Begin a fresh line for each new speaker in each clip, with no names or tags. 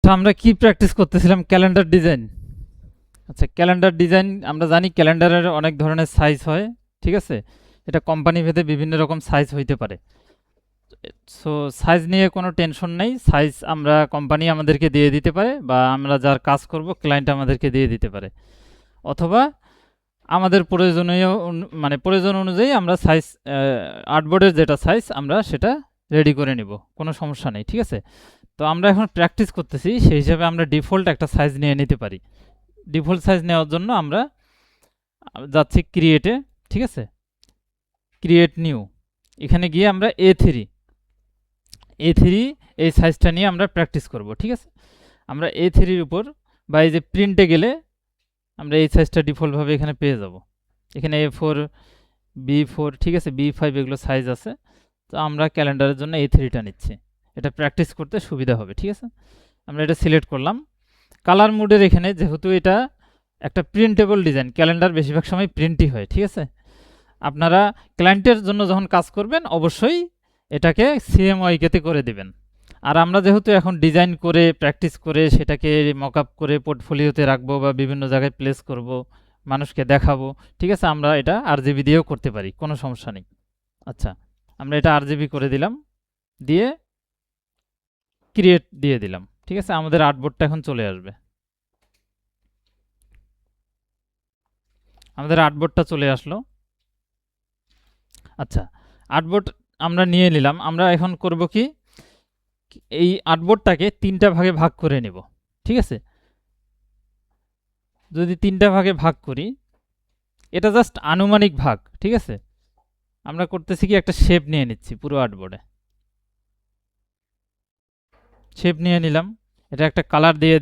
আচ্ছা, আমরা কি প্র্যাকটিস করতেছিলাম? Calendar design. আচ্ছা, ক্যালেন্ডার ডিজাইন আমরা জানি ক্যালেন্ডারের অনেক ধরনের সাইজ হয়, ঠিক আছে? এটা কোম্পানি ভেদে বিভিন্ন রকম সাইজ হইতে পারে। সো সাইজ নিয়ে কোনো টেনশন নেই, সাইজ আমরা কোম্পানি আমাদেরকে দিয়ে দিতে পারে বা আমরা যার কাজ করব ক্লায়েন্ট আমাদেরকে দিয়ে দিতে পারে, অথবা আমাদের প্রয়োজনীয় মানে প্রয়োজন অনুযায়ী আমরা সাইজ আর্টবোর্ডের যেটা সাইজ আমরা সেটা রেডি করে নিব, কোনো সমস্যা নেই, ঠিক আছে? তো আমরা এখন প্র্যাকটিস করতেছি, সেই হিসাবে আমরা ডিফল্ট একটা সাইজ নিয়ে নিতে পারি। ডিফল্ট সাইজ নেওয়ার জন্য আমরা যাচ্ছি ক্রিয়েটে, ঠিক আছে? ক্রিয়েট নিউ, এখানে গিয়ে আমরা A3 এই সাইজটা নিয়ে আমরা প্র্যাকটিস করব, ঠিক আছে? আমরা A3-র উপর বা এই যে প্রিন্টে গেলে আমরা এই সাইজটা ডিফল্টভাবে এখানে পেয়ে যাব। এখানে A4, B4, ঠিক আছে, B5 এগুলো সাইজ আছে। তো আমরা ক্যালেন্ডারের জন্য A3টা নিচ্ছি, এটা প্র্যাকটিস করতে সুবিধা হবে, ঠিক আছে? আমরা এটা সিলেক্ট করলাম। কালার মোডের এখানে যেহেতু এটা একটা প্রিন্টেবল ডিজাইন, ক্যালেন্ডার বেশিরভাগ সময় প্রিন্টই হয়, ঠিক আছে? আপনারা ক্লায়েন্টের জন্য যখন কাজ করবেন অবশ্যই এটাকে CMYK-তে করে দিবেন। আর আমরা যেহেতু এখন ডিজাইন করে প্র্যাকটিস করে সেটাকে মকআপ করে পোর্টফোলিওতে রাখবো বা বিভিন্ন জায়গায় প্লেস করব, মানুষকে দেখাবো, ঠিক আছে? আমরা এটা RGB দিয়েও করতে পারি, কোনো সমস্যা নেই। আচ্ছা, আমরা এটা RGB করে দিলাম, দিয়ে ক্রিয়েট দিয়ে দিলাম, ঠিক আছে? আমাদের আর্টবোর্ডটা এখন চলে আসবে। আমাদের আর্টবোর্ডটা চলে আসলো। আচ্ছা, আর্টবোর্ড আমরা নিয়ে নিলাম। আমরা এখন করব কি, এই আর্টবোর্ডটাকে 3টা ভাগে ভাগ করে নেব, ঠিক আছে? যদি 3টা ভাগে ভাগ করি, এটা জাস্ট আনুমানিক ভাগ, ঠিক আছে? আমরা করতেছি কি, একটা শেপ নিয়ে নিচ্ছি পুরো আর্টবোর্ডে। শেপ নিয়ে নিলাম, এটা একটা কালার দিয়ে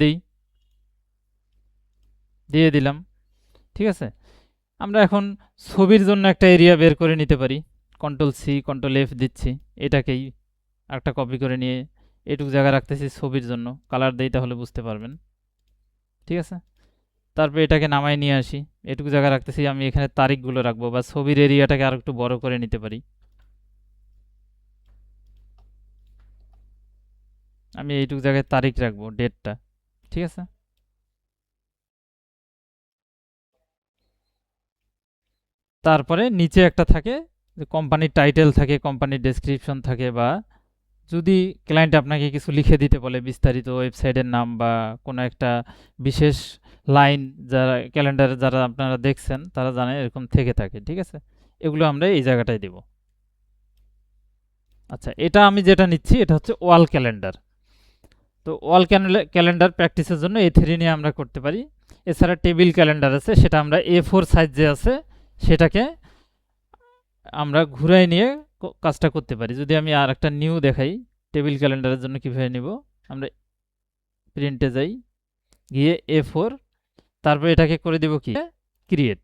দিলাম, ঠিক আছে? আমরা এখন ছবির জন্য একটা এরিয়া বের করে নিতে পারি, Ctrl+C Ctrl+F দিচ্ছি, এটাকেই একটা কপি করে নিয়ে এটুকু জায়গা রাখতেছি ছবির জন্য, কালার দেই তাহলে বুঝতে পারবেন, ঠিক আছে? তারপর এটাকে নামায় নিয়ে আসি, এটুকু জায়গা রাখতেছি, আমি এখানে তারিখগুলো রাখবো বা ছবির এরিয়াটাকে আর একটু বড় করে নিতে পারি। আমি এইটুকু জায়গায় তারিখ রাখবো, ডেটটা, ঠিক আছে? তারপরে নিচে একটা থাকে যে কোম্পানির টাইটেল থাকে, কোম্পানির ডেসক্রিপশন থাকে, বা যদি ক্লায়েন্ট আপনাকে কিছু লিখে দিতে বলে বিস্তারিত ওয়েবসাইটের নাম বা কোনো একটা বিশেষ লাইন, যারা ক্যালেন্ডারে যারা আপনারা দেখছেন তারা জানে এরকম থেকে থাকে, ঠিক আছে? এগুলো আমরা এই জায়গাটায় দেব। আচ্ছা, এটা আমি যেটা নিচ্ছি এটা হচ্ছে ওয়াল ক্যালেন্ডার। তো ওয়াল ক্যালেন্ডার প্র্যাকটিসের জন্য A3 নিয়ে আমরা করতে পারি। এছাড়া টেবিল ক্যালেন্ডার আছে, সেটা আমরা A4 সাইজ যে আছে সেটাকে আমরা ঘুরাই নিয়ে কাজটা করতে পারি। যদি আমি আর একটা নিউ দেখাই টেবিল ক্যালেন্ডারের জন্য কিভাবে নিব, আমরা প্রিন্টে যাই, গিয়ে A4, তারপর এটাকে করে দিব কি, ক্রিয়েট।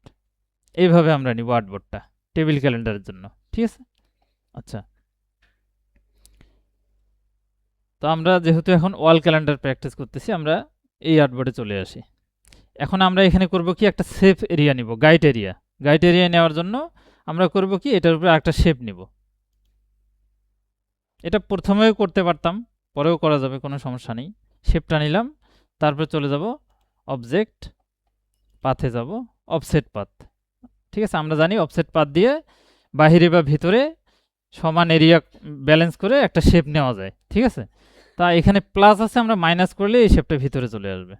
এইভাবে আমরা নিব আর্টবোর্ডটা টেবিল ক্যালেন্ডারের জন্য, ঠিক আছে? আচ্ছা, তো আমরা যেহেতু এখন ওয়াল ক্যালেন্ডার প্র্যাকটিস করতেছি, আমরা এই আর্টবোর্ডে চলে আসি। এখন আমরা এখানে করব কি, একটা শেপ এরিয়া নিব, গাইড এরিয়া। গাইড এরিয়া নেওয়ার জন্য আমরা করব কি, এটার উপরে একটা শেপ নিব। এটা প্রথমেও করতে পারতাম, পরেও করা যাবে, কোনো সমস্যা নেই। শেপটা নিলাম, তারপর চলে যাব অবজেক্ট, পাথে যাব, অফসেট পাথ, ঠিক আছে? আমরা জানি অফসেট পাথ দিয়ে বাহিরে বা ভিতরে সমান এরিয়া ব্যালেন্স করে একটা শেপ নেওয়া যায়, ঠিক আছে? তা এখানে প্লাস আছে, আমরা মাইনাস করলে এই শেপটা ভিতরে চলে আসবে।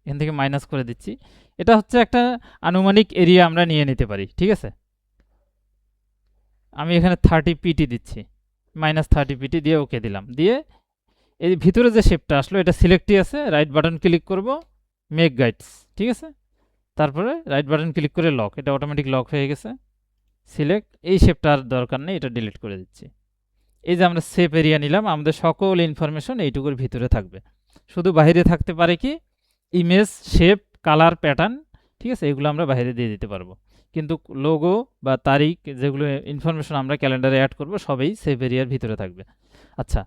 এখান থেকে মাইনাস করে দিচ্ছি। এটা হচ্ছে একটা আনুমানিক এরিয়া আমরা নিয়ে নিতে পারি, ঠিক আছে? আমি এখানে 30 পিটি দিচ্ছি, -30 পিটি দিয়ে ওকে দিলাম, দিয়ে এই ভিতরে যে শেপটা আসলো এটা সিলেক্টই আছে, রাইট বাটন ক্লিক করব, মেক গাইডস, ঠিক আছে? তারপরে রাইট বাটন ক্লিক করে লক, এটা অটোমেটিক লক হয়ে গেছে। সিলেক্ট, এই শেপটা আর দরকার নেই, এটা ডিলিট করে দিচ্ছি। এই যে আমরা শেপ এরিয়া নিলাম, আমাদের সকল ইনফরমেশন এইটুকুর ভিতরে থাকবে। শুধু বাইরে থাকতে পারে কি, ইমেজ, শেপ, কালার, প্যাটার্ন, ঠিক আছে? এগুলো আমরা বাইরে দিয়ে দিতে পারবো, কিন্তু লোগো বা তারিখ যেগুলো ইনফরমেশন আমরা ক্যালেন্ডারে অ্যাড করব সবই শেপ এরিয়ার ভিতরে থাকবে। আচ্ছা,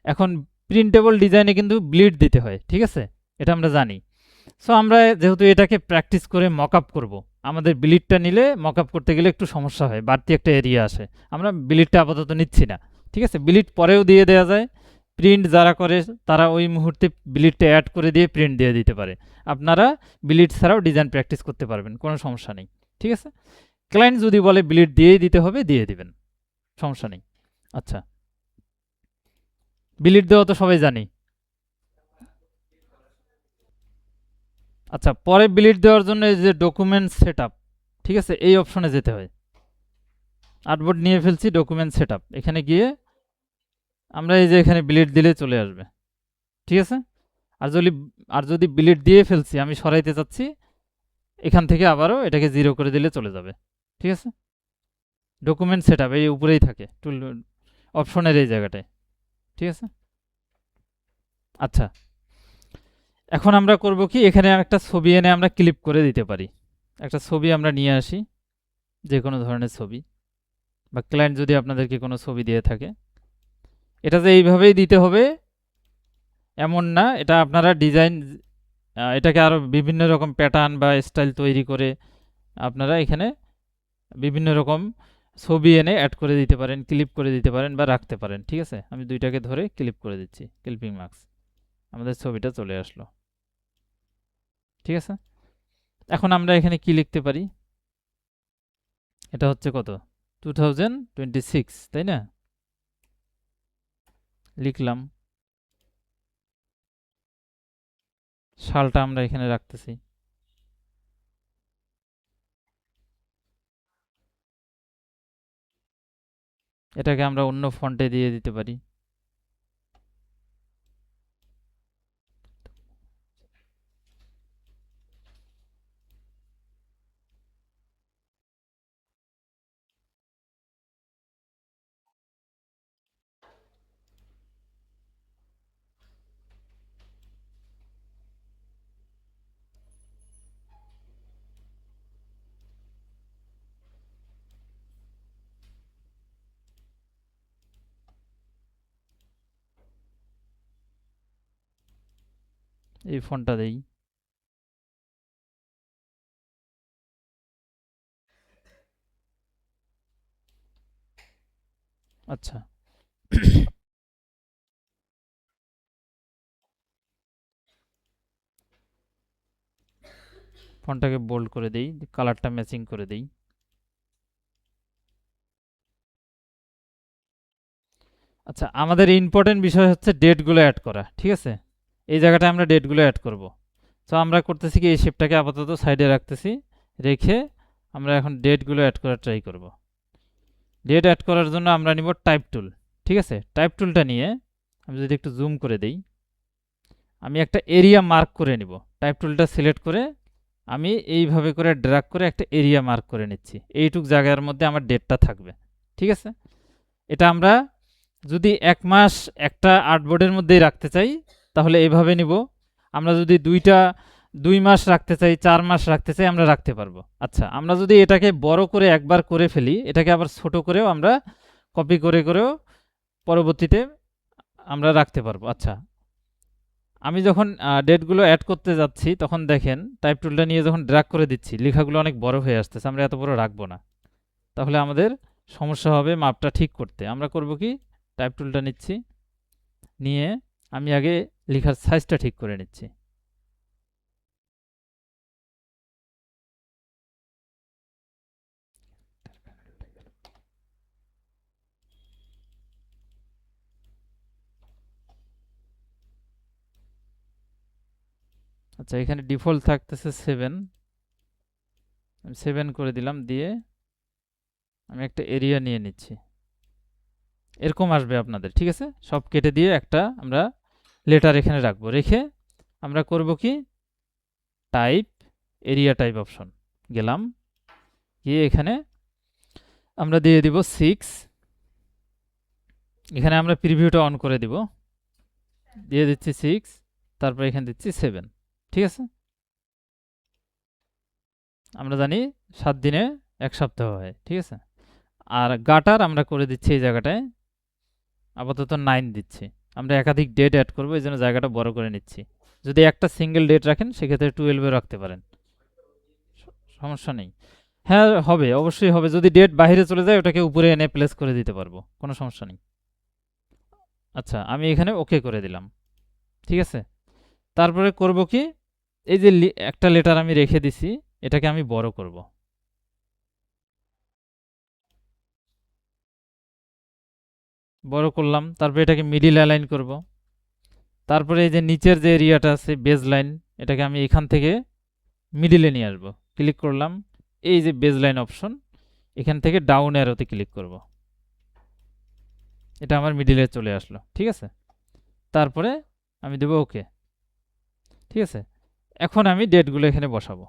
এখন প্রিন্টেবল ডিজাইনে কিন্তু ব্লিড দিতে হয়, ঠিক আছে? এটা আমরা জানি। সো আমরা যেহেতু এটাকে প্র্যাকটিস করে মকআপ করব, আমাদের ব্লিডটা নিলে মকআপ করতে গেলে একটু সমস্যা হয়, বাড়তি একটা এরিয়া আসে। আমরা ব্লিডটা আপাতত নিচ্ছি না, ঠিক আছে? ব্লিড পরেও দিয়ে দেওয়া যায়, প্রিন্ট যারা করে তারা ওই মুহূর্তে বিলিটটা অ্যাড করে দিয়ে প্রিন্ট দিয়ে দিতে পারে। আপনারা বিলিট ছাড়াও ডিজাইন প্র্যাকটিস করতে পারবেন, কোনো সমস্যা নেই। ঠিক আছে, ক্লায়েন্ট যদি বলে বিলিট দিয়েই দিতে হবে দিয়ে দিবেন, সমস্যা নেই। আচ্ছা, বিলিট দেওয়া তো সবাই জানি। আচ্ছা, পরে বিলিট দেওয়ার জন্য এই যে ডকুমেন্ট সেটআপ, ঠিক আছে, এই অপশনে যেতে হয়। আর্টবোর্ড নিয়ে ফেলছি, ডকুমেন্ট সেটআপ, এখানে গিয়ে আমরা এই যে এখানে বিলিট দিলে চলে আসবে। ঠিক আছে, আর যদি বিলিট দিয়ে ফেলছি, আমি সরাইতে চাচ্ছি, এখান থেকে আবারও এটাকে 0 করে দিলে চলে যাবে। ঠিক আছে, ডকুমেন্ট সেটআপ এই উপরেই থাকে, টুল অপশনের এই জায়গাটায়। ঠিক আছে, আচ্ছা, এখন আমরা করব কি, এখানে একটা ছবি এনে আমরা ক্লিপ করে দিতে পারি। একটা ছবি আমরা নিয়ে আসি, যে কোনো ধরনের ছবি, বা ক্লায়েন্ট যদি আপনাদেরকে কোনো ছবি দিয়ে থাকে, এটা যে এইভাবেই দিতে হবে এমন না, এটা আপনারা ডিজাইন, এটাকে আরও বিভিন্ন রকম প্যাটার্ন বা স্টাইল তৈরি করে আপনারা এখানে বিভিন্ন রকম ছবি এনে অ্যাড করে দিতে পারেন, ক্লিপ করে দিতে পারেন বা রাখতে পারেন। ঠিক আছে, আমি দুইটাকে ধরে ক্লিপ করে দিচ্ছি, ক্লিপিং মার্কস, আমাদের ছবিটা চলে আসলো। ঠিক আছে, এখন আমরা এখানে কি লিখতে পারি, এটা হচ্ছে কত, 2026, তাই না, লিখলাম, সালটা আমরা এখানে রাখতেছি। এটাকে আমরা অন্য ফন্টে দিয়ে দিতে পারি। এই ফন্টটা দেই। আচ্ছা, ফন্টটাকে বোল্ড করে দেই, কালারটা ম্যাচিং করে দেই। আচ্ছা, আমাদের ইম্পর্টেন্ট বিষয় হচ্ছে ডেটগুলো অ্যাড করা। ঠিক আছে, এই জায়গাটায় আমরা ডেটগুলো অ্যাড করব। তো আমরা করতেছি কি, এই শেপটাকে আপাতত সাইডে রাখতেছি, রেখে আমরা এখন ডেটগুলো অ্যাড করার ট্রাই করব। ডেট অ্যাড করার জন্য আমরা নিব টাইপ টুল। ঠিক আছে, টাইপ টুলটা নিয়ে আমি যদি একটু জুম করে দেই, আমি একটা এরিয়া মার্ক করে নিব। টাইপ টুলটা সিলেক্ট করে আমি এইভাবে করে ড্র্যাগ করে একটা এরিয়া মার্ক করে নিচ্ছি, এইটুক জায়গার মধ্যে আমার ডেটটা থাকবে। ঠিক আছে, এটা আমরা যদি 1 মাস একটা আর্টবোর্ডের মধ্যেই রাখতে চাই তাহলে এইভাবে নিব। আমরা যদি 2 মাস রাখতে চাই, 4 মাস রাখতে চাই, আমরা রাখতে পারবো। আচ্ছা, আমরা যদি এটাকে বড় করে একবার করে ফেলি, এটাকে আবার ছোট করেও আমরা কপি করে করেও পরবর্তীতে আমরা রাখতে পারবো। আচ্ছা, আমি যখন ডেটগুলো অ্যাড করতে যাচ্ছি তখন দেখেন টাইপ টুলটা নিয়ে যখন ড্র্যাগ করে দিচ্ছি, লেখাগুলো অনেক বড় হয়ে আসতেছে, আমরা এত বড় রাখবো না, তাহলে আমাদের সমস্যা হবে মাপটা ঠিক করতে। আমরা করব কি, টাইপ টুলটা নিচ্ছি, নিয়ে আমি আগে লেখার সাইজটা ঠিক করে নিচ্ছি। আচ্ছা, এখানে ডিফল্ট থাকতেছে 7, আমি 7 করে দিলাম, দিয়ে আমি একটা এরিয়া নিয়ে নিচ্ছি, এরকম আসবে আপনাদের। ঠিক আছে, সব কেটে দিয়ে একটা আমরা লেটার এখানে রাখবো, রেখে আমরা করব কি, টাইপ এরিয়া টাইপ অপশন গেলাম, গিয়ে এখানে আমরা দিয়ে দিব 6, এখানে আমরা প্রিভিউটা অন করে দিব, দিয়ে দিচ্ছি 6, তারপর এখানে দিচ্ছি 7। ঠিক আছে, আমরা জানি 7 দিনে 1 সপ্তাহ হয়। ঠিক আছে, আর গাটার আমরা করে দিচ্ছি এই জায়গাটায় আপাতত 9 দিচ্ছি, আমরা একাধিক ডেট অ্যাড করবো, এই জন্য জায়গাটা বড় করে নিচ্ছি। যদি একটা সিঙ্গেল ডেট রাখেন সেক্ষেত্রে 12 রাখতে পারেন, সমস্যা নেই। হ্যাঁ হবে, অবশ্যই হবে, যদি ডেট বাইরে চলে যায় ওটাকে উপরে এনে প্লেস করে দিতে পারবো, কোনো সমস্যা নেই। আচ্ছা, আমি এখানে ওকে করে দিলাম। ঠিক আছে, তারপরে করব কি, এই যে একটা লেটার আমি রেখে দিছি, এটাকে আমি বড় করব। বড় করলাম, তারপরে এটাকে মিডিল অ্যালাইন করব। তারপরে এই যে নিচের যে এরিয়াটা আছে বেজ লাইন, এটাকে আমি এখান থেকে মিডিলে নিয়ে আসব। ক্লিক করলাম, এই যে বেজ লাইন অপশন, এখান থেকে ডাউন অ্যারোতে ক্লিক করব। এটা আমার মিডিলে চলে আসলো। ঠিক আছে, তারপরে আমি দেবো ওকে। ঠিক আছে, এখন আমি ডেটগুলো এখানে বসাবো।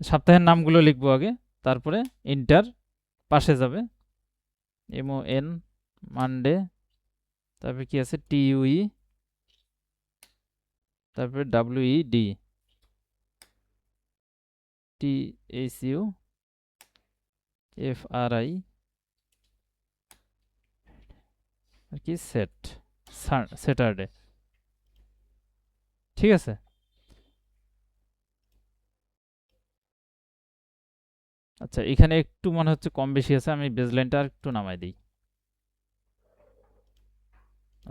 সপ্তাহের নামগুলো লিখবো আগে, তারপরে ইন্টার, পাশে যাবে MON, মানডে, তারপরে কি আছে TUE, তারপরে WED, THU, FRI, আর কি স্যাটারডে। ঠিক আছে, আচ্ছা এখানে একটু মনে হচ্ছে কম বেশি আছে, আমি বেজলাইনটা আর একটু নামাই দিই।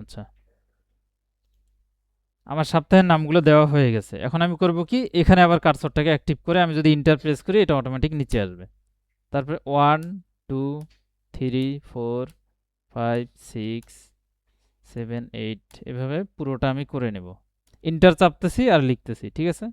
আচ্ছা, আমার সপ্তাহের নামগুলো দেওয়া হয়ে গেছে। এখন আমি করব কি, এখানে আবার কার্সরটাকে অ্যাক্টিভ করে আমি যদি ইন্টার প্রেস করি, এটা অটোমেটিক নিচে আসবে। তারপরে 1 2 3 4 5 6 7 8 এভাবে পুরোটা আমি করে নেব। ইন্টার চাপতেছি আর লিখতেছি। ঠিক আছে,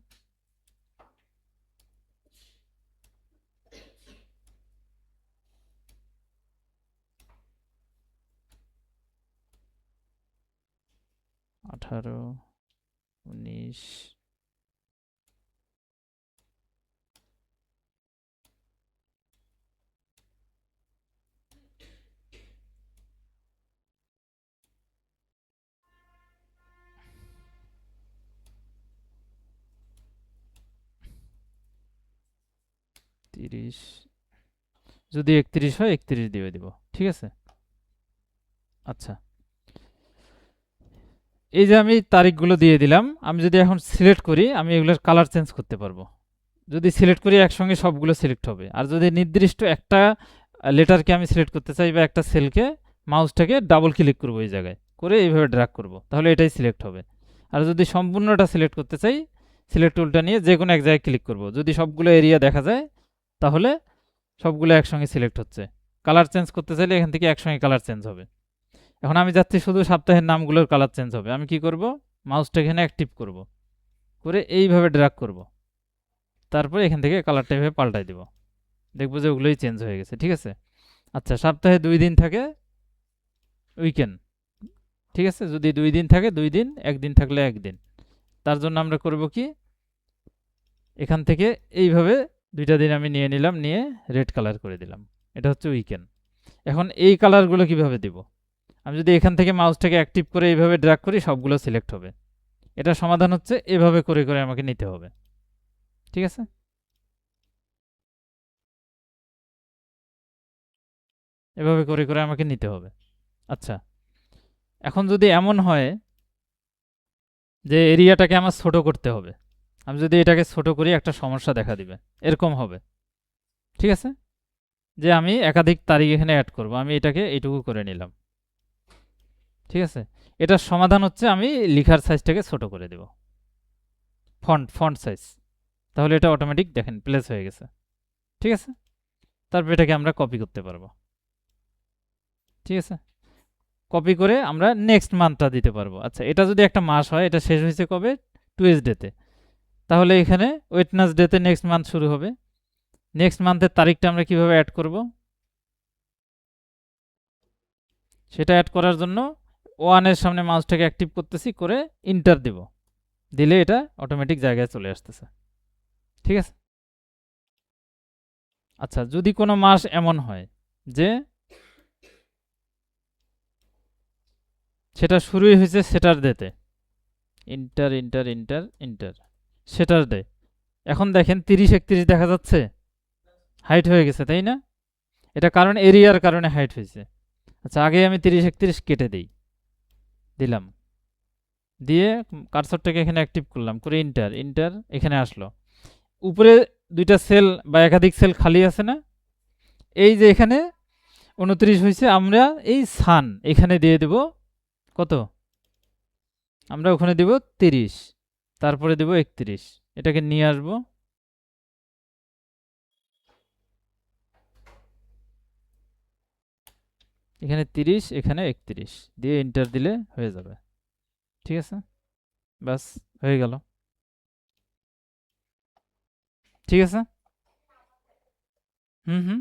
আঠারো, 19, 30, যদি 31 হয় 31 দিয়ে দিব। ঠিক আছে, আচ্ছা এই যে আমি তারিখগুলো দিয়ে দিলাম, আমি যদি এখন সিলেক্ট করি, আমি এগুলোর কালার চেঞ্জ করতে পারবো। যদি সিলেক্ট করি একসঙ্গে সবগুলো সিলেক্ট হবে, আর যদি নির্দিষ্ট একটা লেটারকে আমি সিলেক্ট করতে চাই বা একটা সেলকে, মাউসটাকে ডাবল ক্লিক করবো এই জায়গায় করে, এইভাবে ড্র্যাগ করব, তাহলে এটাই সিলেক্ট হবে। আর যদি সম্পূর্ণটা সিলেক্ট করতে চাই, সিলেক্ট টুলটা নিয়ে যে কোনো এক জায়গায় ক্লিক করব, যদি সবগুলো এরিয়া দেখা যায় তাহলে সবগুলো একসঙ্গে সিলেক্ট হচ্ছে। কালার চেঞ্জ করতে চাইলে এখান থেকে একসঙ্গে কালার চেঞ্জ হবে। এখন আমি যাচ্ছি শুধু সপ্তাহের নামগুলোর কালার চেঞ্জ হবে, আমি কি করব, মাউসটা এখানে অ্যাক্টিভ করব করে এইভাবে ড্র্যাগ করব, তারপরে এখান থেকে কালারটা এভাবে পাল্টাই দিব, দেখবো যে ওগুলোই চেঞ্জ হয়ে গেছে। ঠিক আছে, আচ্ছা সপ্তাহে 2 দিন থাকে উইকেন্ড। ঠিক আছে, যদি 2 দিন থাকে 2 দিন, একদিন থাকলে একদিন। তার জন্য আমরা করব কি, এখান থেকে এইভাবে 2টা দিন আমি নিয়ে নিলাম, নিয়ে রেড কালার করে দিলাম, এটা হচ্ছে উইকেন্ড। এখন এই কালারগুলো কিভাবে দিব, আমি যদি এখান থেকে মাউসটাকে অ্যাক্টিভ করে এইভাবে ড্র্যাগ করি, সবগুলো সিলেক্ট হবে। এটা সমাধান হচ্ছে এভাবে করে করে আমাকে নিতে হবে। ঠিক আছে, এভাবে করে করে আমাকে নিতে হবে। আচ্ছা, এখন যদি এমন হয় যে এরিয়াটাকে আমার ছোট করতে হবে, আমি যদি এটাকে ছোট করি একটা সমস্যা দেখা দিবে, এরকম হবে। ঠিক আছে, যে আমি একাধিক তারিখ এখানে অ্যাড করব, আমি এটাকে এইটুকু করে নিলাম। ঠিক আছে, এটার সমাধান হচ্ছে আমি লিখার সাইজটাকে ছোট করে দেব, ফন্ট সাইজ, তাহলে এটা অটোমেটিক দেখেন প্লেস হয়ে গেছে। ঠিক আছে, তারপর এটাকে আমরা কপি করতে পারবো। ঠিক আছে, কপি করে আমরা নেক্সট মান্থটা দিতে পারবো। আচ্ছা, এটা যদি একটা মাস হয়, এটা শেষ হয়েছে কবে, টুয়েসডেতে, তাহলে এখানে ওয়েডনেসডেতে নেক্সট মান্থ শুরু হবে। নেক্সট মান্থের তারিখটা আমরা কিভাবে অ্যাড করব, সেটা অ্যাড করার জন্য 1-এর সামনে মাউসটাকে অ্যাক্টিভ করতেছি, করে ইন্টার দিব, দিলে এটা অটোমেটিক জায়গায় চলে আসতেছে। ঠিক আছে, আচ্ছা যদি কোনো মাস এমন হয় যে সেটা শুরুই হয়েছে স্যাটারডেতে, inter inter inter inter Saturday, এখন দেখেন 30-31 দেখা যাচ্ছে, হাইট হয়ে গেছে তাই না, এটা কারণ এরিয়ার কারণে হাইট হয়েছে। আচ্ছা, আগে আমি 30-31 কেটে দিলাম, দিয়ে কার্সরটাকে এখানে অ্যাক্টিভ করলাম, করে ইন্টার ইন্টার, এখানে আসলো। উপরে 2টা সেল বা একাধিক সেল খালি আছে না, এই যে এখানে 29 হয়েছে। আমরা এই সান এখানে দিয়ে দেব কত, আমরা ওখানে দেব 30, তারপরে দেব 31, এটাকে নিয়ে আসব। এখানে 30, এখানে 31 দিয়ে এন্টার দিলে হয়ে যাবে। ঠিক আছে, বাস হয়ে গেল। ঠিক আছে। হুম হুম।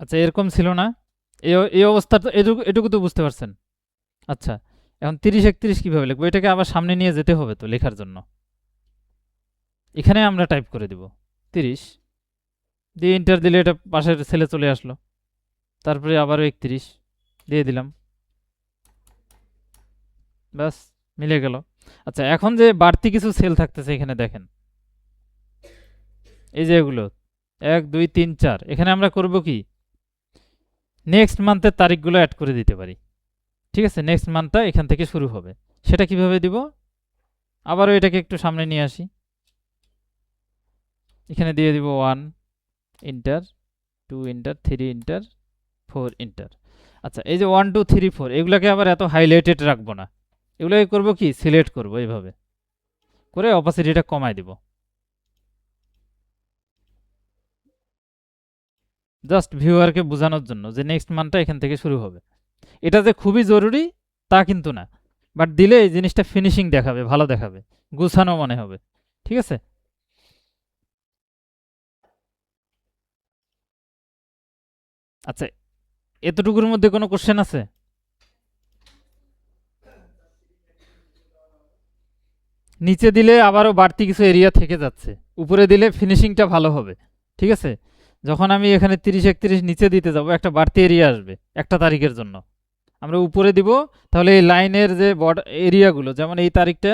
আচ্ছা, এরকম ছিল না, এই অবস্থা তো, এটুকু এটুকু তো বুঝতে পারছেন। আচ্ছা, এখন 30 31 কিভাবে লিখবো, এটাকে আবার সামনে নিয়ে যেতে হবে তো লেখার জন্য। এখানে আমরা টাইপ করে দেব 30 দিয়ে এন্টার দিলে এটা পাশের সেলে চলে আসলো। তারপরে আবারও 31 দিয়ে দিলাম, ব্যাস মিলে গেল। আচ্ছা, এখন যে বাড়তি কিছু সেল থাকতেছে এখানে দেখেন, এই যে এগুলো 1 2 3 4, এখানে আমরা করব কি, নেক্সট মান্থের তারিখগুলো অ্যাড করে দিতে পারি। ঠিক আছে, নেক্সট মান্থটা এখান থেকে শুরু হবে। সেটা কিভাবে দিব, আবারও এটাকে একটু সামনে নিয়ে আসি, এখানে দিয়ে দিব 1 ইন্টার, 2 ইন্টার, 3 ইন্টার, 4 ইন্টার। আচ্ছা, এই যে 1 2 3 4 এগুলোকে আবার এত হাইলাইটেড রাখবো না, এগুলোকে করব কি, সিলেক্ট করব এইভাবে করে, অপাসিটিটা কমায় দিব, জাস্ট ভিউয়ারকে বোঝানোর জন্য যে নেক্সট মান্থটা এখান থেকে শুরু হবে। এটা যে খুবই জরুরি তা কিন্তু না, বাট দিলে এই জিনিসটা ফিনিশিং দেখাবে, ভালো দেখাবে, গুছানো মনে হবে। ঠিক আছে। আচ্ছা, এতটুকুর মধ্যে কোনো কোশ্চেন আছে? নিচে দিলে আবারও বাড়তি কিছু এরিয়া থেকে যাচ্ছে, উপরে দিলে ফিনিশিংটা ভালো হবে। ঠিক আছে, যখন আমি এখানে 30 31 নিচে দিতে যাব, একটা বাড়তি এরিয়া আসবে একটা তারিখের জন্য, আমরা উপরে দিব, তাহলে এই লাইনের যে এরিয়াগুলো, যেমন এই তারিখটা,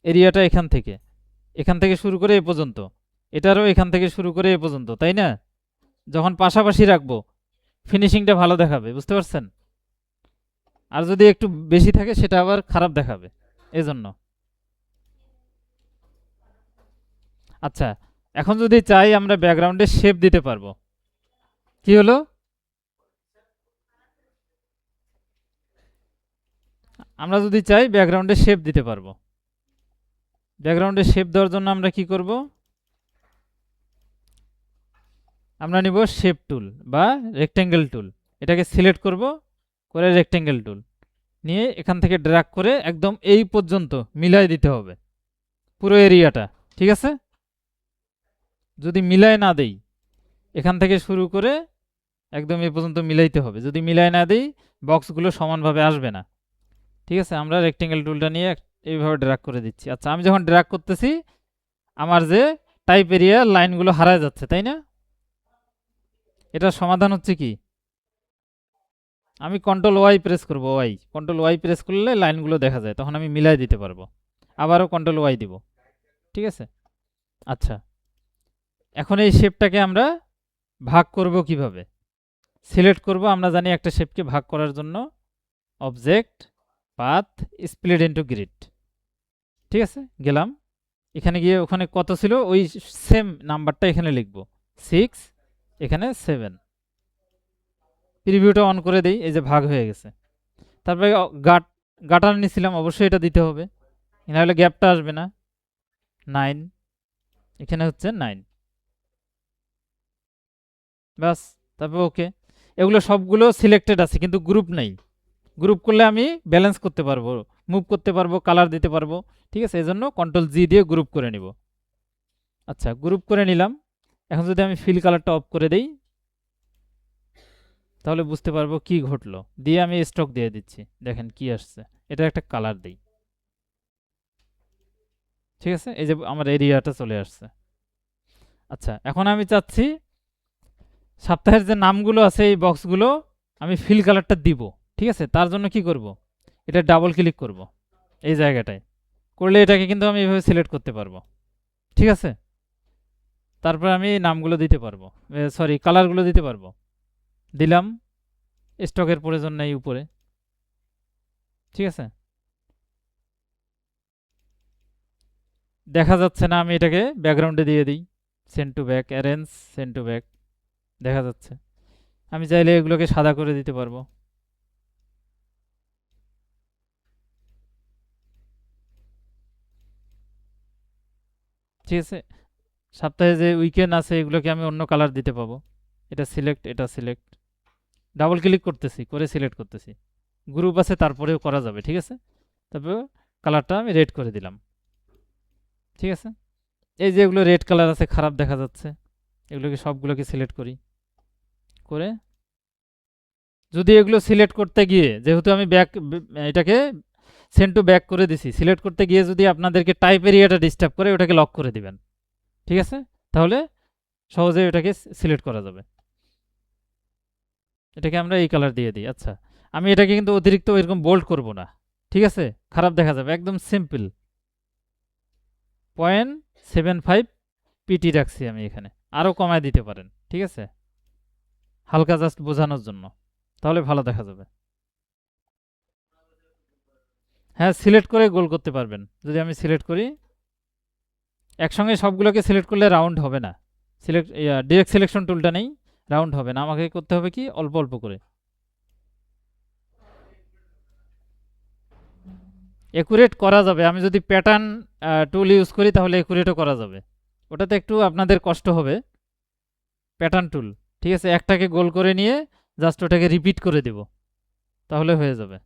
এরিয়াটা এখান থেকে শুরু করে এ পর্যন্ত, এটারও এখান থেকে শুরু করে এ পর্যন্ত, তাই না? যখন পাশাপাশি রাখবো ফিনিশিংটা ভালো দেখাবে, বুঝতে পারছেন? আর যদি একটু বেশি থাকে সেটা আবার খারাপ দেখাবে, এজন্য। আচ্ছা, এখন যদি চাই আমরা ব্যাকগ্রাউন্ডে শেপ দিতে পারবো। কি হলো, আমরা যদি চাই ব্যাকগ্রাউন্ডে শেপ দিতে পারবো। ব্যাকগ্রাউন্ডে শেপ দেওয়ার জন্য আমরা কি করব, আমরা নিব শেপ টুল বা রেক্টেঙ্গেল টুল, এটাকে সিলেক্ট করব, করে রেক্টেঙ্গেল টুল নিয়ে এখান থেকে ড্র্যাগ করে একদম এই পর্যন্ত মিলাই দিতে হবে পুরো এরিয়াটা। ঠিক আছে, যদি মিলাই না দেই, এখান থেকে শুরু করে একদম এই পর্যন্ত মিলাইতে হবে, যদি মিলাই না দিই বক্সগুলো সমানভাবে আসবে না। ঠিক আছে, আমরা রেক্টেঙ্গেল টুলটা নিয়ে এইভাবে ড্র্যাগ করে দিচ্ছি। আচ্ছা, আমি যখন ড্র্যাগ করতেছি আমার যে টাইপ এরিয়া লাইনগুলো হারায় যাচ্ছে, তাই না? এটার সমাধান হচ্ছে কি, আমি কন্ট্রোল ওয়াই প্রেস করব, কন্ট্রোল ওয়াই প্রেস করলে লাইনগুলো দেখা যায়, তখন আমি মিলাই দিতে পারবো। আবারও কন্ট্রোল ওয়াই দিব। ঠিক আছে। আচ্ছা, এখন এই শেপটাকে আমরা ভাগ করব কিভাবে, সিলেক্ট করব, আমরা জানি একটা শেপকে ভাগ করার জন্য object, path, split into grid. ঠিক আছে, গেলাম, এখানে গিয়ে ওখানে কত ছিল ওই সেম নাম্বারটা এখানে লিখব, 6, এখানে 7। প্রিভিউটা অন করে দেই, এই যে ভাগ হয়ে গেছে। তারপরে গাটার নিছিলাম, অবশ্যই এটা দিতে হবে, নাহলে গ্যাপটা আসবে না। 9, এখানে হচ্ছে 9, ব্যাস। তারপর ওকে, এগুলো সবগুলো সিলেক্টেড আছে কিন্তু গ্রুপ নেই, গ্রুপ করলে আমি ব্যালেন্স করতে পারবো, মুভ করতে পারবো, কালার দিতে পারবো। ঠিক আছে, এই জন্য কন্ট্রোল জি দিয়ে গ্রুপ করে নিব। আচ্ছা, গ্রুপ করে নিলাম। এখন যদি আমি ফিল কালারটা অফ করে দেই তাহলে বুঝতে পারবো কি ঘটলো, দিয়ে আমি স্টক দিয়ে দিচ্ছি, দেখেন কি আসছে, এটা একটা কালার দেই। ঠিক আছে, এই যে আমার এরিয়াটা চলে আসছে। আচ্ছা, এখন আমি চাচ্ছি সপ্তাহের যে নামগুলো আছে এই বক্সগুলো আমি ফিল কালারটা দিব। ঠিক আছে, তার জন্য কি করব, এটা ডাবল ক্লিক করব এই জায়গাটায়, করলে এটাকে কিন্তু আমি এভাবে সিলেক্ট করতে পারবো। ঠিক আছে, তারপর আমি নামগুলো দিতে পারবো, সরি কালারগুলো দিতে পারবো, দিলাম, স্টকের প্রয়োজন নেই উপরে। ঠিক আছে, দেখা যাচ্ছে না, আমি এটাকে ব্যাকগ্রাউন্ডে দিয়ে দিই, send to back, arrange, send to back, দেখা যাচ্ছে। আমি চাইলে এগুলোকে সাদা করে দিতে পারবো। ঠিক আছে, সপ্তাহে যে উইকেন্ড আছে এগুলোকে আমি অন্য কালার দিতে পাবো। এটা সিলেক্ট, এটা সিলেক্ট, ডাবল ক্লিক করতেছি, করে সিলেক্ট করতেছি। গ্রুপ আছে তারপরেও করা যাবে, ঠিক আছে। তবে কালারটা আমি রেড করে দিলাম, ঠিক আছে। এই যে এগুলো রেড কালার আছে, খারাপ দেখা যাচ্ছে, এগুলোকে সবগুলোকে সিলেক্ট করি। করে যদি এগুলো সিলেক্ট করতে গিয়ে, যেহেতু আমি ব্যাক, এটাকে সেন্ড টু ব্যাক করে দিছি, সিলেক্ট করতে গিয়ে যদি আপনাদেরকে টাইপ এরিয়াটা ডিস্টার্ব করে, ওটাকে লক করে দিবেন, ঠিক আছে। তাহলে সহজে এটাকে সিলেক্ট করা যাবে। এটাকে আমরা এই কালার দিয়ে দিই। আচ্ছা, আমি এটাকে কিন্তু অতিরিক্ত এরকম বোল্ড করব না, ঠিক আছে, খারাপ দেখা যাবে। একদম সিম্পল 0.75 পিটি রাখছি আমি এখানে, আরও কমায় দিতে পারেন, ঠিক আছে, হালকা জাস্ট বোঝানোর জন্য, তাহলে ভালো দেখা যাবে। হ্যাঁ, সিলেক্ট করে গোল করতে পারবেন। যদি আমি সিলেক্ট করি, একসঙ্গে সবগুলোকে সিলেক্ট করলে রাউন্ড হবে না। সিলেক্ট, ডিরেক্ট সিলেকশন টুলটা নেই, রাউন্ড হবে না। আমাকে করতে হবে কি, অল্প অল্প করে। একুরেট করা যাবে, আমি যদি প্যাটার্ন টুল ইউজ করি তাহলে একুরেটও করা যাবে। ওটাতে একটু আপনাদের কষ্ট হবে। প্যাটার্ন টুল, ঠিক আছে, একটাকে গোল করে নিয়ে জাস্ট ওটাকে রিপিট করে দেব, তাহলে হয়ে যাবে।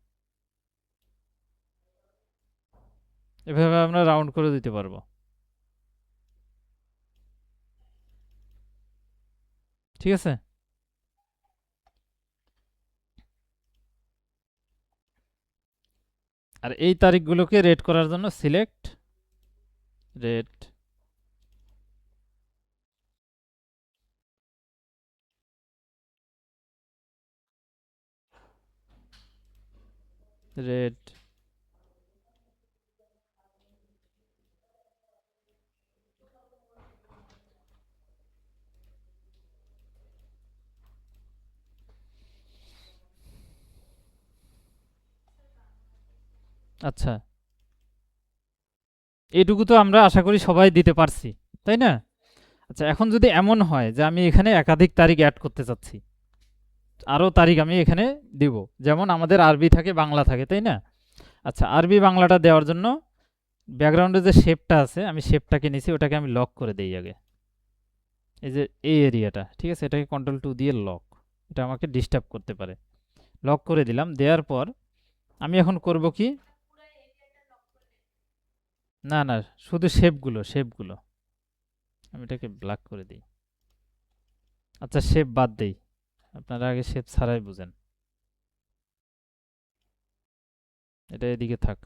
এভাবে আমরা রাউন্ড করে দিতে পারবো, ঠিক আছে। আর এই তারিখগুলোকে রেড করার জন্য সিলেক্ট, রেড, রেড, আচ্ছা। এইটুকু তো আমরা আশা করি সবাই দিতে পারছি, তাই না? আচ্ছা, এখন যদি এমন হয় যে আমি এখানে একাধিক তারিখ অ্যাড করতে চাচ্ছি, আরও তারিখ আমি এখানে দিব, যেমন আমাদের আরবি থাকে, বাংলা থাকে, তাই না? আচ্ছা, আরবি বাংলাটা দেওয়ার জন্য ব্যাকগ্রাউন্ডে যে শেপটা আছে, আমি শেপটাকে নিছি, ওটাকে আমি লক করে দেই আগে। এই যে এই এরিয়াটা, ঠিক আছে, এটাকে কন্ট্রোল 2 দিয়ে লক, এটা আমাকে ডিস্টার্ব করতে পারে। লক করে দিলাম, দেওয়ার পর আমি এখন করব কি, না না, শুধু শেপগুলো, শেপগুলো আমি এটাকে ব্ল্যাক করে দিই। আচ্ছা, শেপ বাদ দেই, আপনারা আগে শেপ ছাড়াই বুঝেন। এটা এদিকে থাক।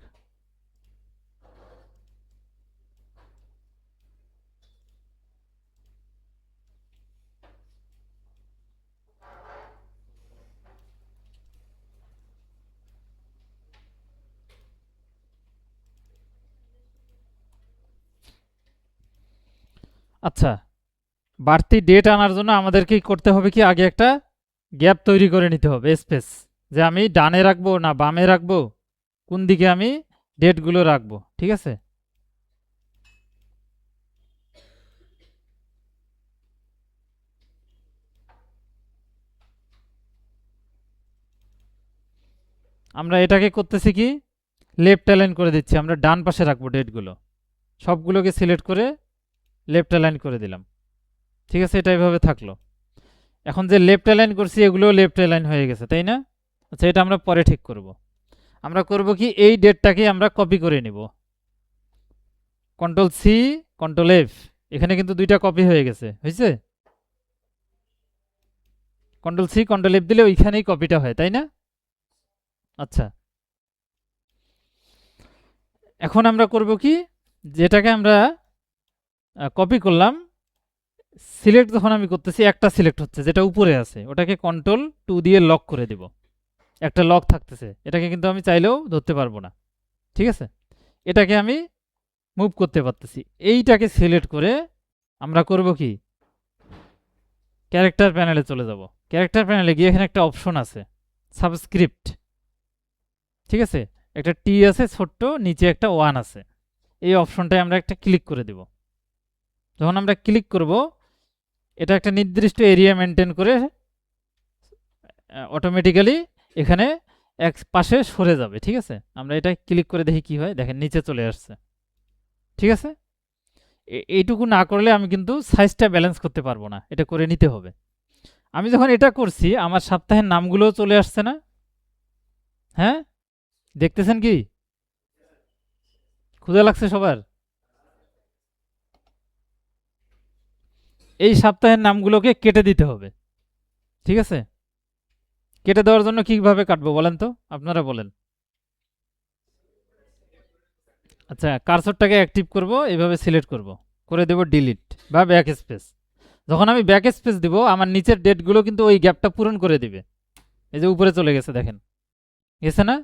আচ্ছা, বাড়তি ডেট আনার জন্য আমাদেরকে করতে হবে কি, আগে একটা গ্যাপ তৈরি করে নিতে হবে, স্পেস, যে আমি ডানে রাখবো না বামে রাখবো, কোন দিকে আমি ডেটগুলো রাখবো, ঠিক আছে। আমরা এটাকে করতেছি কি, লেফট অ্যালাইন করে দিচ্ছি, আমরা ডান পাশে রাখবো ডেটগুলো, সবগুলোকে সিলেক্ট করে লেফট অ্যালাইন করে দিলাম, ঠিক আছে। এটা এইভাবে থাকলো। এখন যে লেফট অ্যালাইন করছি এগুলো লেফট অ্যালাইন হয়ে গেছে, তাই না? আচ্ছা, এটা আমরা পরে ঠিক করব। আমরা করব কি, এই ডেটটাকে আমরা কপি করে নিব, কন্ট্রোল-C, কন্ট্রোল-F, এখানে কিন্তু দুইটা কপি হয়ে গেছে, হয়েছে। কন্ট্রোল-C, কন্ট্রোল-F দিলে ওইখানেই কপিটা হয়, তাই না? আচ্ছা, এখন আমরা করব কি, যেটাকে আমরা কপি করলাম, সিলেক্ট যখন আমি করতেছি, একটা সিলেক্ট হচ্ছে যেটা উপরে আছে, ওটাকে কন্ট্রোল-2 দিয়ে লক করে দিব, একটা লক থাকতেছে, এটাকে কিন্তু আমি চাইলেও ধরতে পারবো না, ঠিক আছে। এটাকে আমি মুভ করতে পারতেছি। এইটাকে সিলেক্ট করে আমরা করব কি, ক্যারেক্টার প্যানেলে চলে যাব। ক্যারেক্টার প্যানেলে গিয়ে এখানে একটা অপশন আছে, সাবস্ক্রিপ্ট, ঠিক আছে, একটা টি আছে ছোট্ট, নিচে একটা 1 আছে, এই অপশনটায় আমরা একটা ক্লিক করে দেব। যখন আমরা ক্লিক করব এটা একটা নির্দিষ্ট এরিয়া মেনটেন করে অটোমেটিক্যালি এখানে এক পাশে সরে যাবে। ঠিক আছে, আমরা এটা ক্লিক করে দেখি কি হয়। দেখেন নিচে চলে আসছে। ঠিক আছে, এইটুকু না করলে আমি কিন্তু সাইজটা ব্যালেন্স করতে পারবো না, এটা করে নিতে হবে। আমি যখন এটা করছি আমার সপ্তাহের নামগুলোও চলে আসছে না? হ্যাঁ, দেখতেছেন কি? ক্ষুধা লাগছে সবার? এই সপ্তাহের নামগুলোকে কেটে দিতে হবে। ঠিক আছে, কেটে দেওয়ার জন্য কিভাবে কাটবো বলেন তো, আপনারা বলেন। আচ্ছা, কার্সরটাকে অ্যাক্টিভ করব, এইভাবে সিলেক্ট করব, করে দেব ডিলিট বা ব্যাক স্পেস। যখন আমি ব্যাক স্পেস দিব আমার নিচের ডেটগুলো কিন্তু ওই গ্যাপটা পূরণ করে দিবে। এই যে উপরে চলে গেছে, দেখেন গেছে না?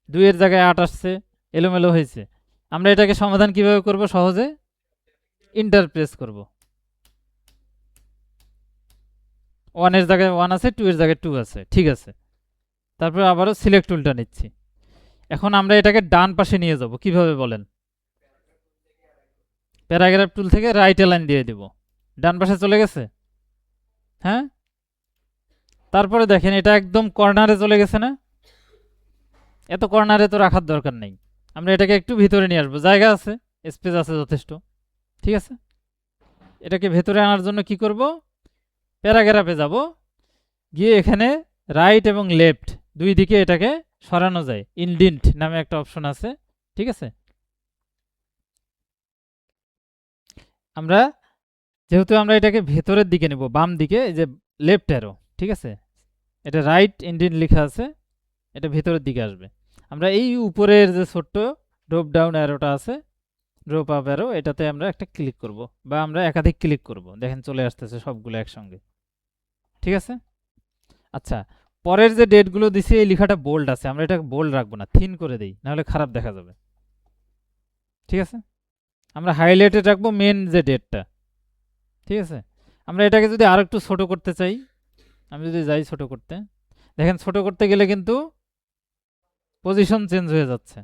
2 এর জায়গায় 8 আসছে, এলোমেলো হয়েছে। আমরা এটাকে সমাধান কিভাবে করব? সহজে ইন্টার প্রেস করব। 1 এর জায়গায় 1 আছে, 2 এর জায়গায় 2 আছে, ঠিক আছে। তারপর আবারও সিলেক্ট টুলটা নিচ্ছি। এখন আমরা এটাকে ডান পাশে নিয়ে যাব, কিভাবে বলেন? প্যারাগ্রাফ টুল থেকে রাইট অ্যালাইন দিয়ে দিব, ডান পাশে চলে গেছে। হ্যাঁ, তারপরে দেখেন এটা একদম কর্নারে চলে গেছে না? এত কর্নারে তো রাখার দরকার নেই, আমরা এটাকে একটু ভিতরে নিয়ে আসবো, জায়গা আছে, স্পেস আছে যথেষ্ট। ঠিক আছে, এটাকে ভেতরে আনার জন্য কি করব? প্যারাগ্রাফে যাব, গিয়ে এখানে রাইট এবং লেফট দুই দিকে এটাকে সরানো যায়, ইনডিন্ট নামে একটা অপশন আছে। ঠিক আছে, আমরা যেহেতু আমরা এটাকে ভেতরের দিকে নেব, বাম দিকে, এই যে লেফট অ্যারো, ঠিক আছে, এটা রাইট ইন্ডিন লেখা আছে, এটা ভেতরের দিকে আসবে। আমরা এই উপরের যে ছোট্ট ড্রপ ডাউন অ্যারোটা আছে, ড্রপ আপ অ্যারো, এটাতে আমরা একটা ক্লিক করব, বা আমরা একাধিক ক্লিক করব, দেখেন চলে আসতেছে সবগুলো একসঙ্গে। ঠিক আছে, আচ্ছা, পরের যে ডেটগুলো দিছি এই লেখাটা বোল্ড আছে, আমরা এটা বোল্ড রাখবো না, থিন করে দিই, নাহলে খারাপ দেখা যাবে। ঠিক আছে, আমরা হাইলাইটেড রাখবো মেন যে ডেটটা। ঠিক আছে, আমরা এটাকে যদি আর একটু ছোট করতে চাই, আমি যদি যাই ছোট করতে, দেখেন ছোট করতে গেলে কিন্তু পজিশন চেঞ্জ হয়ে যাচ্ছে।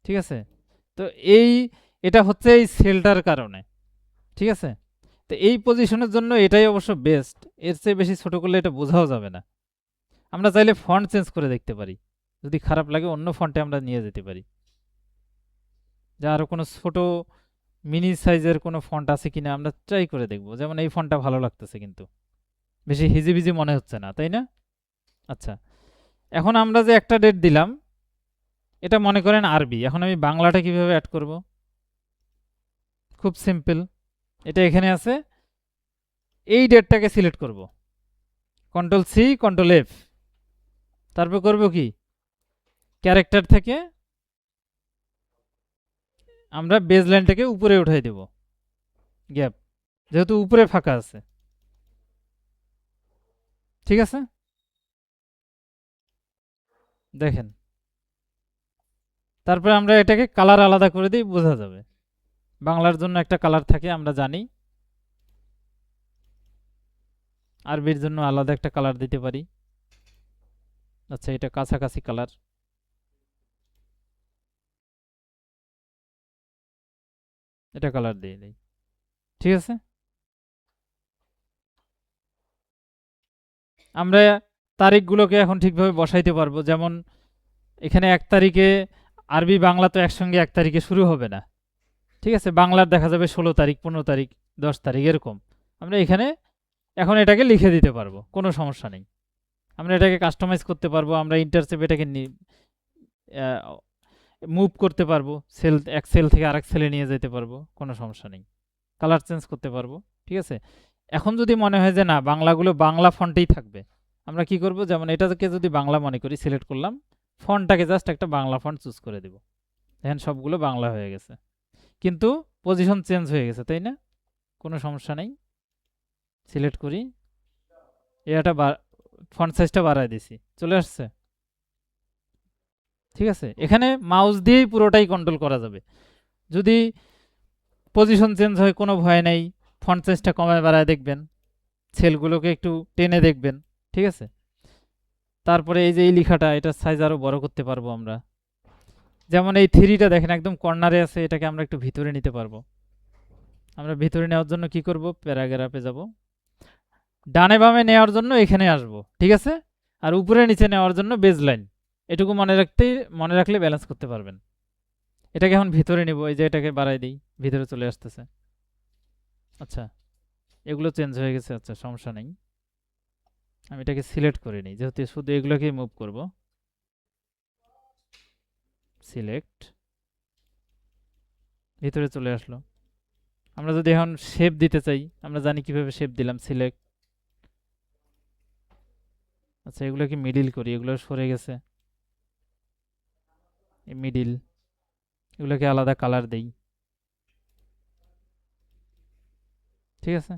ঠিক আছে, তো এটা হচ্ছে এই সেলটার কারণে। ঠিক আছে, তো এই পজিশনের জন্য এটাই অবশ্য বেস্ট, এর চেয়ে বেশি ছোট করলে এটা বোঝাও যাবে না। আমরা চাইলে ফন্ট চেঞ্জ করে দেখতে পারি, যদি খারাপ লাগে অন্য ফন্টে আমরা নিয়ে যেতে পারি, যে আরও কোনো ছোট মিনি সাইজের কোনো ফন্ট আছে কিনা আমরা ট্রাই করে দেখব। যেমন এই ফন্টটা ভালো লাগতেছে, কিন্তু বেশি হিজিবিজি মনে হচ্ছে না, তাই না? আচ্ছা, এখন আমরা যে একটা ডেট দিলাম, এটা মনে করেন আরবি, এখন আমি বাংলাটা কিভাবে অ্যাড করব? খুব সিম্পল, এটা এখানে আছে, এই ডেটটাকে সিলেক্ট করব, কন্ট্রোল সি কন্ট্রোল এফ, তারপর করব কি, ক্যারেক্টার থেকে আমরা বেজ লাইনটাকে উপরে উঠাই দেব, গ্যাপ, যেহেতু উপরে ফাঁকা আছে। ঠিক আছে, দেখেন, তারপরে আমরা এটাকে কালার আলাদা করে দিই, বোঝা যাবে। বাংলার জন্য একটা কালার থাকে আমরা জানি, আরবির জন্য আলাদা একটা কালার দিতে পারি। আচ্ছা, এটা কাছাকাছি কালার, এটা কালার দিয়ে দিই। ঠিক আছে, আমরা তারিখগুলোকে এখন ঠিকভাবে বসাইতে পারবো। যেমন এখানে 1 তারিখে, আরবি বাংলা তো একসঙ্গে 1 তারিখে শুরু হবে না। ঠিক আছে, বাংলার দেখা যাবে 16 তারিখ, 15 তারিখ, 10 তারিখ, এরকম। আমরা এখানে এখন এটাকে লিখে দিতে পারবো, কোনো সমস্যা নেই। আমরা এটাকে কাস্টমাইজ করতে পারবো, আমরা ইন্টারসেপ এটাকে মুভ করতে পারবো, এক সেল থেকে আরেক সেলে নিয়ে যেতে পারবো, কোনো সমস্যা নেই। কালার চেঞ্জ করতে পারবো। ঠিক আছে, এখন যদি মনে হয় যে না বাংলাগুলো বাংলা ফন্টেই থাকবে, আমরা কি করব? যেমন এটাকে যদি বাংলা মনে করি, সিলেক্ট করলাম, ফন্টটাকে জাস্ট একটা বাংলা ফন্ট চুজ করে দেব, দেখেন সবগুলো বাংলা হয়ে গেছে, কিন্তু পজিশন চেঞ্জ হয়ে গেছে, তাই না? কোনো সমস্যা নেই, সিলেক্ট করি, এটা ফন্ট সাইজটা বাড়ায় দিছি, চলে আসছে। ঠিক আছে, এখানে মাউস দিয়েই পুরোটাই কন্ট্রোল করা যাবে। যদি পজিশন চেঞ্জ হয় কোনো ভয় নেই, ফন্ট সাইজটা কমায় বাড়ায় দেখবেন, সেলগুলোকে একটু টেনে দেখবেন। ঠিক আছে, তারপরে এই যে এই লেখাটা, এটা সাইজ আরো বড় করতে পারবো আমরা। যেমন এই থ্রিটা দেখেন একদম কর্নারে আছে, এটাকে আমরা একটু ভিতরে নিতে পারবো। আমরা ভিতরে নেওয়ার জন্য কি করব, প্যারাগ্রাফে যাব, ডানে বামে নেওয়ার জন্য এখানে আসব, ঠিক আছে, আর উপরে নিচে নেওয়ার জন্য বেজ লাইন। এটুকু মনে রাখলে ব্যালেন্স করতে পারবেন। এটাকে এখন ভিতরে নিব, এই যে এটাকে বাড়াই দিই, ভিতরে চলে আসতেছে। আচ্ছা, এগুলো চেঞ্জ হয়ে গেছে, আচ্ছা সমস্যা নেই। আমি এটাকে সিলেক্ট করে নিই, যেহেতু শুধু এগুলোকেই মুভ করব। সিলেক্ট, ভিতরে চলে আসলো। আমরা যদি এখন শেপ দিতে চাই, আমরা জানি কিভাবে শেপ দিলাম, সিলেক্ট। আচ্ছা, এগুলোকে মিডিল করি, এগুলো সরে গেছে, মিডিল, এগুলোকে আলাদা কালার দেই, ঠিক আছে।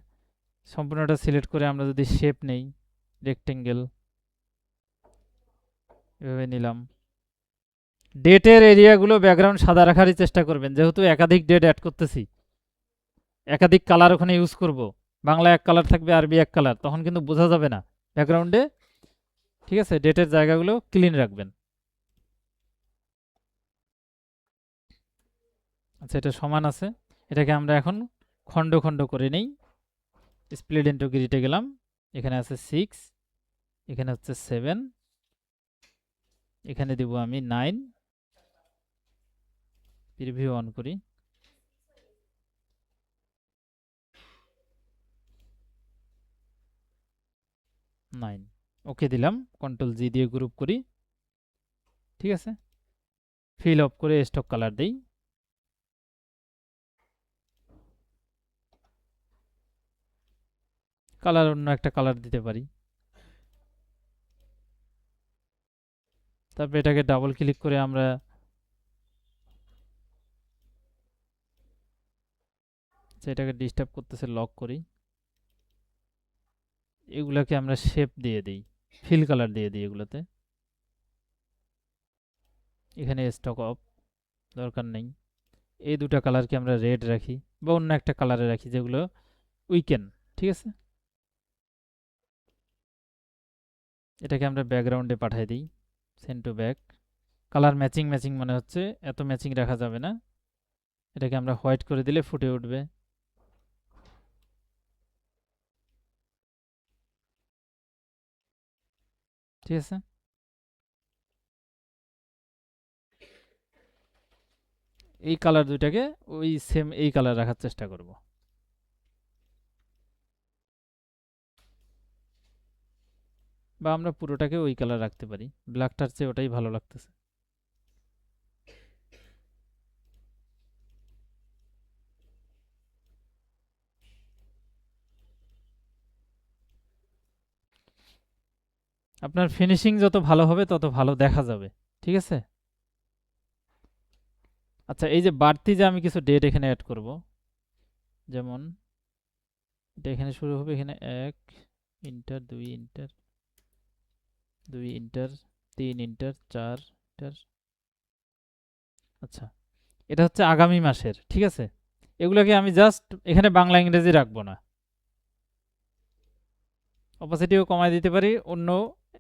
সম্পূর্ণটা সিলেক্ট করে আমরা যদি শেপ নেই, রেক্টেঙ্গেল, এভাবে নিলাম। ডেটের এরিয়াগুলো ব্যাকগ্রাউন্ড সাদা রাখারই চেষ্টা করবেন, যেহেতু একাধিক ডেট অ্যাড করতেছি, একাধিক কালার ওখানে ইউজ করব। বাংলা এক কালার থাকবে, আরবি এক কালার, তখন কিন্তু বোঝা যাবে না ব্যাকগ্রাউন্ডে, ঠিক আছে। ডেটের জায়গাগুলো ক্লিন রাখবেন। আচ্ছা, এটা সমান আছে, এটাকে আমরা এখন খণ্ড খণ্ড করে নেই। স্প্লিট ইন্টু গ্রিডে গেলাম, এখানে আছে 6, এখানে হচ্ছে 7, এখানে দিব আমি 9, প্রিভিউ অন করি, 9, ওকে দিলাম, কন্ট্রোল জি দিয়ে গ্রুপ করি, ঠিক আছে। ফিল অফ করে স্টক কালার দেই, কালার অন্য একটা কালার দিতে পারি। তারপর এটাকে ডাবল ক্লিক করে আমরা এটাকে ডিস্টার্ব করতেছে, লক করি। এগুলাকে আমরা শেপ দিয়ে দিই, ফিল কালার দিয়ে দিই এগুলোতে। এখানে স্টক অফ, দরকার নেই। এই দুটো কালারকে আমরা রেড রাখি বা অন্য একটা কালারে রাখি, যেগুলো উইকেন, ঠিক আছে। এটাকে আমরা ব্যাকগ্রাউন্ডে পাঠিয়ে দিই, send to back. Colour matching matching মনে হচ্ছে, এত ম্যাচিং রাখা যাবে না, এটাকে আমরা হোয়াইট করে দিলে ফুটে উঠবে, ঠিক আছে। এই কালার দুইটাকে ওই সেম এই কালার রাখার চেষ্টা করব। বা আমরা পুরোটাকে ওই কালার রাখতে পারি, ব্ল্যাকটার চেয়ে ওটাই ভালো লাগতেছে। আপনার ফিনিশিং যত ভালো হবে তত ভালো দেখা যাবে, ঠিক আছে। আচ্ছা, এই যে বাড়তি যে আমি কিছু ডেট এখানে অ্যাড করব, যেমন এটা এখানে শুরু হবে, এখানে 1 inter, 2 inter, 2 inter, 3 inter, 4 inter. আচ্ছা, এটা হচ্ছে আগামী মাসের, ঠিক আছে। এগুলোকে আমি জাস্ট এখানে বাংলা ইংরেজি রাখবো না, অপাসিটিও কমায় দিতে পারি, অন্য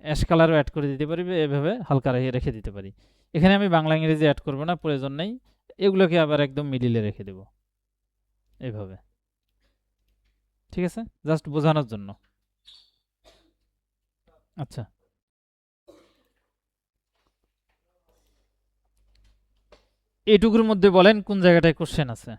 অ্যাশ কালারও অ্যাড করে দিতে পারি, এভাবে হালকা রেখে দিতে পারি। এখানে আমি বাংলা ইংরেজি অ্যাড করবো না, প্রয়োজন নেই। এগুলোকে আবার একদম মিডিলে রেখে দেব, এইভাবে, ঠিক আছে, জাস্ট বোঝানোর জন্য। আচ্ছা, এইটুকুর মধ্যে বলেন কোন জায়গাটায় কোশ্চেন আছে।